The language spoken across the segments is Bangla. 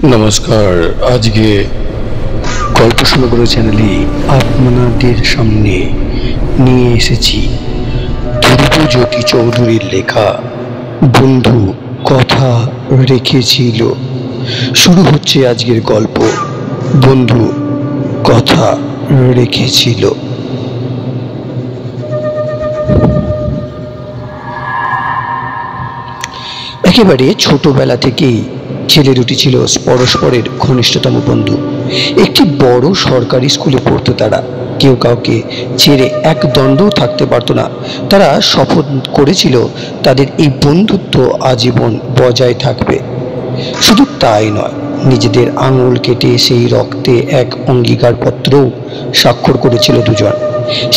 নমস্কার। আজকে গল্প সমগ্র চ্যানেলে আপনাদের সামনে নিয়ে এসেছি ধ্রুবজ্যোতি চৌধুরীর লেখা বন্ধু কথা রেখেছিল। শুরু হচ্ছে আজকের গল্প বন্ধু কথা রেখেছিল। একেবারে ছোটবেলা থেকেই ছেলে দুটি ছিল পরস্পরের ঘনিষ্ঠতম বন্ধু। একটি বড় সরকারি স্কুলে পড়তো তারা। কেউ কাউকে ছেড়ে এক দণ্ডও থাকতে পারতো না। তারা শপথ করেছিল তাদের এই বন্ধুত্ব আজীবন বজায় থাকবে। শুধু তাই নয়, নিজেদের আঙুল কেটে সেই রক্তে এক অঙ্গীকারপত্রও স্বাক্ষর করেছিল দুজন।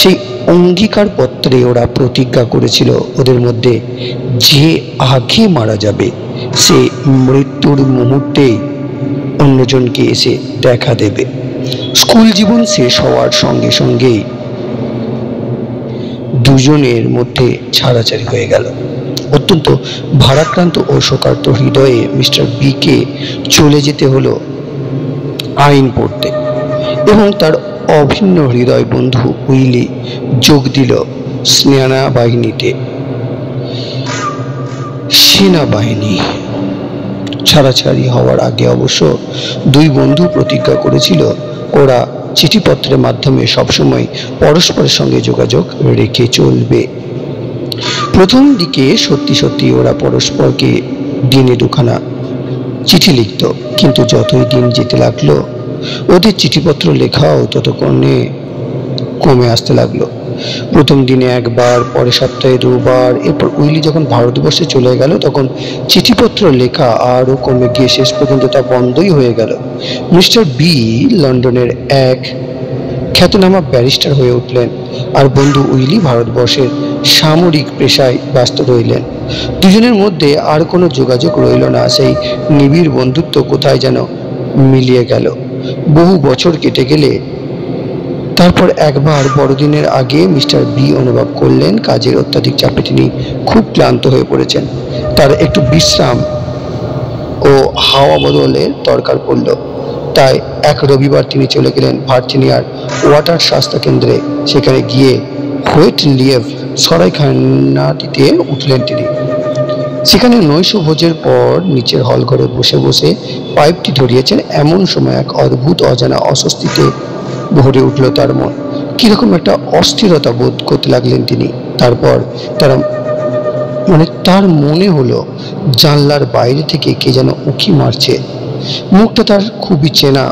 সেই অঙ্গীকারপত্রে ওরা প্রতিজ্ঞা করেছিল ওদের মধ্যে যে আগে মারা যাবে সে মৃত্যুর মুহূর্তে অন্যজনকে এসে দেখা দেবে। স্কুল জীবন শেষ হওয়ার সঙ্গে সঙ্গেই দুজনের মধ্যে ছাড়াছাড়ি হয়ে গেল। অত্যন্ত ভারাক্রান্ত ও শোকার্ত হৃদয়ে মিস্টার বি কে চলে যেতে হলো আইন পড়তে, এবং তার অভিন্ন হৃদয় বন্ধু উইলি যোগ দিল সেনাবাহিনী। ছাড়াছাড়ি হওয়ার আগে অবশ্য দুই বন্ধু প্রতিজ্ঞা করেছিল ওরা চিঠিপত্রের মাধ্যমে সবসময় পরস্পরের সঙ্গে যোগাযোগ রেখে চলবে। প্রথম দিকে সত্যি সত্যি ওরা পরস্পরকে দিনে দুখানা চিঠি লিখত, কিন্তু যতই দিন যেতে লাগলো ওদের চিঠিপত্র লেখাও ততক্ষণে কমে আসতে লাগলো। প্রথম দিনে একবার, পরে সপ্তাহে দুবার, এরপর উইলি যখন ভারতবর্ষে চলে গেল তখন চিঠিপত্র লেখা আরও কমে গিয়ে শেষ পর্যন্ত তা বন্ধই হয়ে গেল। মিস্টার বি লন্ডনের এক খ্যাতনামা ব্যারিস্টার হয়ে উঠলেন, আর বন্ধু উইলি ভারতবর্ষের সামরিক পেশায় ব্যস্ত রইলেন। দুজনের মধ্যে আর কোনো যোগাযোগ রইল না। সেই নিবিড় বন্ধুত্ব কোথায় যেন মিলিয়ে গেল। বহু বছর কেটে গেলে তারপর একবার বড়দিনের আগে মিস্টার বি অনুভব করলেন কাজের অত্যাধিক চাপে তিনি খুব ক্লান্ত হয়ে পড়েছেন। তার একটু বিশ্রাম ও হাওয়া বদলের দরকার পড়ল। তাই এক রবিবার তিনি চলে গেলেন ভার্জিনিয়ার ওয়াটার স্বাস্থ্য কেন্দ্রে। সেখানে গিয়ে হোয়েট লিয়েভ সরাইখানাটিতে উঠলেন তিনি। সেখানে নৈশ ভোজের পর নিচের হল ঘরে বসে বসে পাইপটি ধরিয়েছেন। এমন সময় এক অদ্ভুত অজানা অস্বস্তিতে ভরে উঠল তার মন। কিরকম একটা অস্থিরতা বোধ করতে লাগলেন তিনি। তারপর তার মনে হলো জানলার বাইরে থেকে কে যেন উঁকি মারছে। মুখটা তার খুবই চেনা,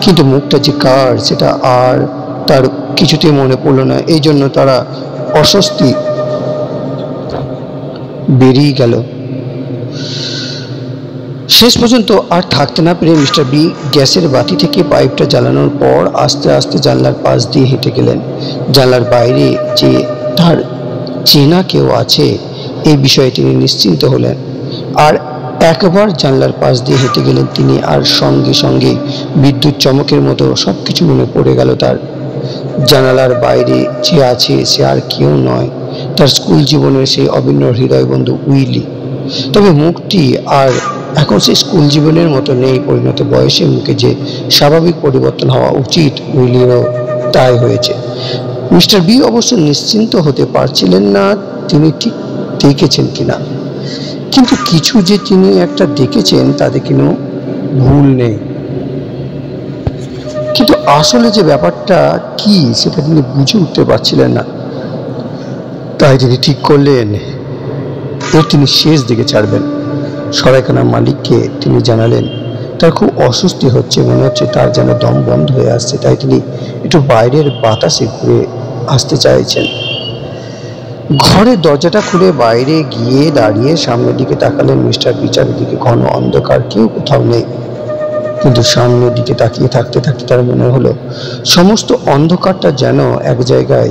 কিন্তু মুখটা যে কার সেটা আর তার কিছুতেই মনে পড়ল না। এই জন্য তারা অস্বস্তি বেরিয়ে গেল। শেষ পর্যন্ত আর থাকতে না পেরে মিস্টার বি গ্যাসের বাতি থেকে পাইপটা জ্বালানোর পর আস্তে আস্তে জানলার পাশ দিয়ে হেঁটে গেলেন। জানলার বাইরে যে তার চেনা কেউ আছে এই বিষয়ে তিনি নিশ্চিন্ত হলেন। আর একবার জানলার পাশ দিয়ে হেঁটে গেলেন তিনি, আর সঙ্গে সঙ্গে বিদ্যুৎ চমকের মতো সবকিছু মনে পড়ে গেল তার। জানালার বাইরে যে আছে সে আর কেউ নয়, তার স্কুল জীবনের সেই অভিন্ন হৃদয় বন্ধু উইলি। তবে মুখটি আর এখন সেই স্কুল জীবনের মতো নেই। পরিণত বয়সে মুখে যে স্বাভাবিক পরিবর্তন হওয়া উচিত উইলিরও তাই হয়েছে। মিস্টার বি অবশ্য নিশ্চিন্ত হতে পারছিলেন না তিনি ঠিক দেখেছেন কিনা, কিন্তু কিছু যে তিনি একটা দেখেছেন তাতে কোনো ভুল নেই। কিন্তু আসলে যে ব্যাপারটা কি সেটা তিনি বুঝে উঠতে পারছিলেন না। তাই তিনি ঠিক করলেন এর তিনি শেষ দিকে ছাড়বেন। সরাইখানার মালিককে তিনি জানালেন তার খুব অস্বস্তি হচ্ছে, মনে হচ্ছে তার যেন দম বন্ধ হয়ে আসছে। তাই তিনি একটু বাইরের বাতাসে ঘুরে আসতে চাইছেন। ঘরের দরজাটা খুলে বাইরে গিয়ে দাঁড়িয়ে সামনের দিকে তাকালেন। মিস্টার বি চারিদিকে ঘন অন্ধকার, কেউ কোথাও নেই। কিন্তু সামনের দিকে তাকিয়ে থাকতে থাকতে তার মনে হলো সমস্ত অন্ধকারটা যেন এক জায়গায়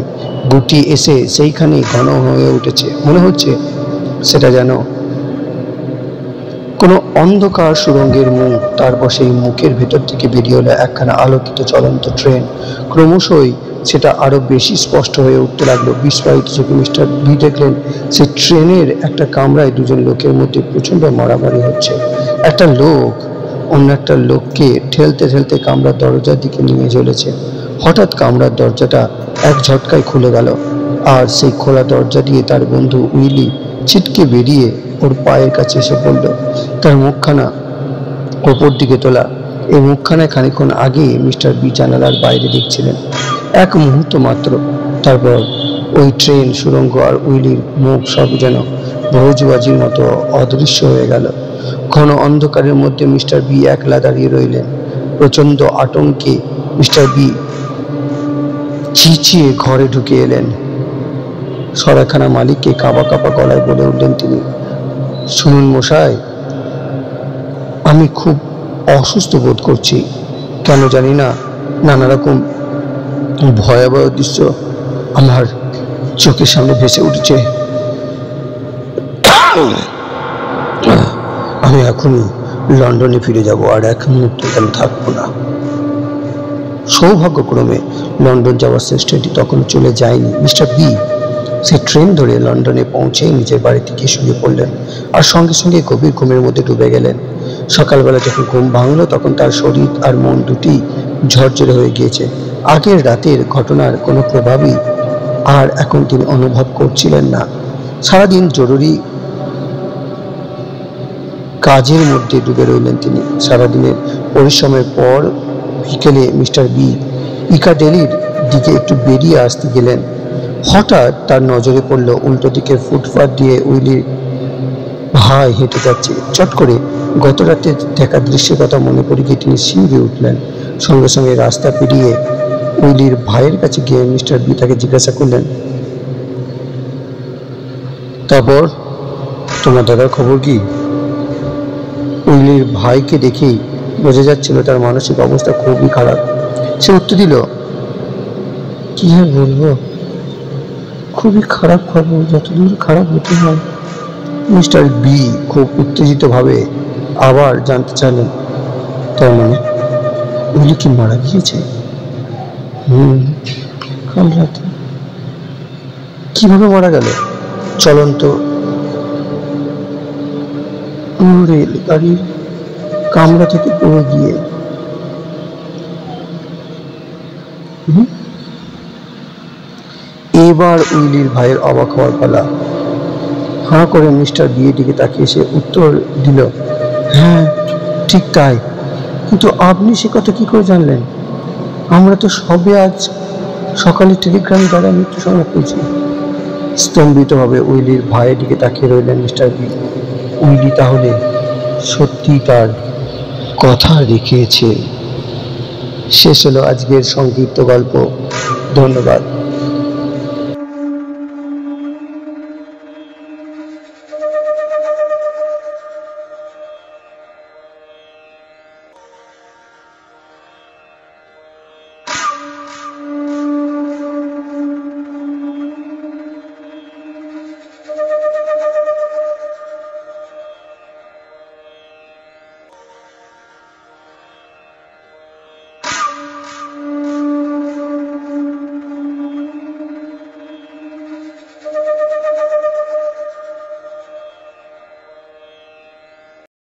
গুটি এসে সেইখানেই ঘন হয়ে উঠেছে। মনে হচ্ছে সেটা যেন কোনো অন্ধকার সুড়ঙ্গের মুখ। তারপর সেই মুখের ভেতর থেকে বেরিয়ে এলো একখানা আলোকিত চলন্ত ট্রেন। ক্রমশই সেটা আরো বেশি স্পষ্ট হয়ে উঠতে লাগলো। বিস্ফারিত চোখে মিস্টার বি দেখলেন সেই ট্রেনের একটা কামরায় দুজন লোকের মধ্যে প্রচন্ড মারামারি হচ্ছে। একটা লোক অন্য একটা লোককে ঠেলতে ঠেলতে কামরার দরজার দিকে নিয়ে চলেছে। হঠাৎ কামরার দরজাটা এক ঝটকায় খুলে গেল, আর সেই খোলা দরজা দিয়ে তার বন্ধু উইলি ছিটকে বেরিয়ে ওর পায়ের কাছে এসে পড়ল। তার মুখখানা ওপর দিকে তোলা। এই মুখখানায় খানিকক্ষণ আগে মিস্টার বি জানালার বাইরে দেখছিলেন। এক মুহূর্ত মাত্র, তারপর ওই ট্রেন, সুড়ঙ্গ আর উইলির মুখ সব যেন ভোজবাজির মতো অদৃশ্য হয়ে গেল। ঘন অন্ধকারের মধ্যে মিস্টার বি একলা দাঁড়িয়ে রইলেন। প্রচণ্ড আতঙ্কে মিস্টার বি চিঁচিয়ে ঘরে ঢুকে এলেন। সরাইখানা মালিককে কাঁপা কাঁপা গলায় বলে উঠলেন তিনি, শুনুন মশাই, আমি খুব অসুস্থ বোধ করছি। কেন জানি না, নানা রকম ভয়াবহ দৃশ্য আমার চোখের সামনে ভেসে উঠছে। আমি এখনই লন্ডনে ফিরে যাব, আর এক মুহূর্ত এখানে থাকবো না। সৌভাগ্যক্রমে লন্ডন যাওয়ার শেষ ট্রেনটি তখন চলে যায়নি। মিস্টার বি সে ট্রেন ধরে লন্ডনে পৌঁছেই নিজের বাড়িতে গিয়ে শুয়ে পড়লেন, আর সঙ্গে সঙ্গে গভীর ঘুমের মধ্যে ডুবে গেলেন। সকালবেলা যখন ঘুম ভাঙল, তখন তার শরীর আর মন দুটি ঝরঝরে হয়ে গিয়েছে। আগের রাতের ঘটনার কোনো প্রভাবই আর এখন তিনি অনুভব করছিলেন না। সারাদিন জরুরি কাজের মধ্যে ডুবে রইলেন তিনি। সারাদিনের পরিশ্রমের পর বিকেলে মিস্টার বি পিকাডেলির দিকে একটু বেরিয়ে আসতে গেলেন। হঠাৎ তার নজরে পড়ল উল্টো দিকের ফুটপাথ দিয়ে উইলির ভাই হেঁটে যাচ্ছে। চট করে গত রাতে দেখা দৃশ্যের কথা মনে পড়ে গিয়ে তিনি শিউরে উঠলেন। সঙ্গে সঙ্গে রাস্তা পেরিয়ে উইলির ভাইয়ের কাছে গিয়ে মিস্টার বি তাকে জিজ্ঞাসা করলেন, তারপর তোমার দাদার খবর কি? উইলির ভাইকে দেখেই বোঝা যাচ্ছিল তার মানসিক অবস্থা খুবই খারাপ। সে উত্তর দিল, কি আর বলবো, খুবই খারাপ খবর, যতদূর খারাপ হতে হয়। মিস্টার বি খুব উত্তেজিত ভাবে আবার জানতে চাইলেন, তার মানে উইলি কি মারা গিয়েছে? কাল রাতে। কিভাবে মারা গেল? চলন্ত রেল গাড়ির কামরা থেকে পড়ে গিয়ে। এবার উইলির ভাইয়ের অবাক হওয়ার পালা। হাঁ করে মিস্টার বিয়ের দিকে তাকিয়ে সে উত্তর দিল, হ্যাঁ ঠিক তাই, কিন্তু আপনি সে কথা কি করে জানলেন? আমরা তো সবে আজ সকালে টেলিগ্রাম দ্বারা মৃত্যু সংবাদ পেয়েছি। স্তম্ভিতভাবে উইলির ভাইয়ের দিকে তাকিয়ে রইলেন মিস্টার বি। উইলি তাহলে সত্যি তার কথা রেখেছে। শেষ হলো আজকের সংক্ষিপ্ত গল্প। ধন্যবাদ।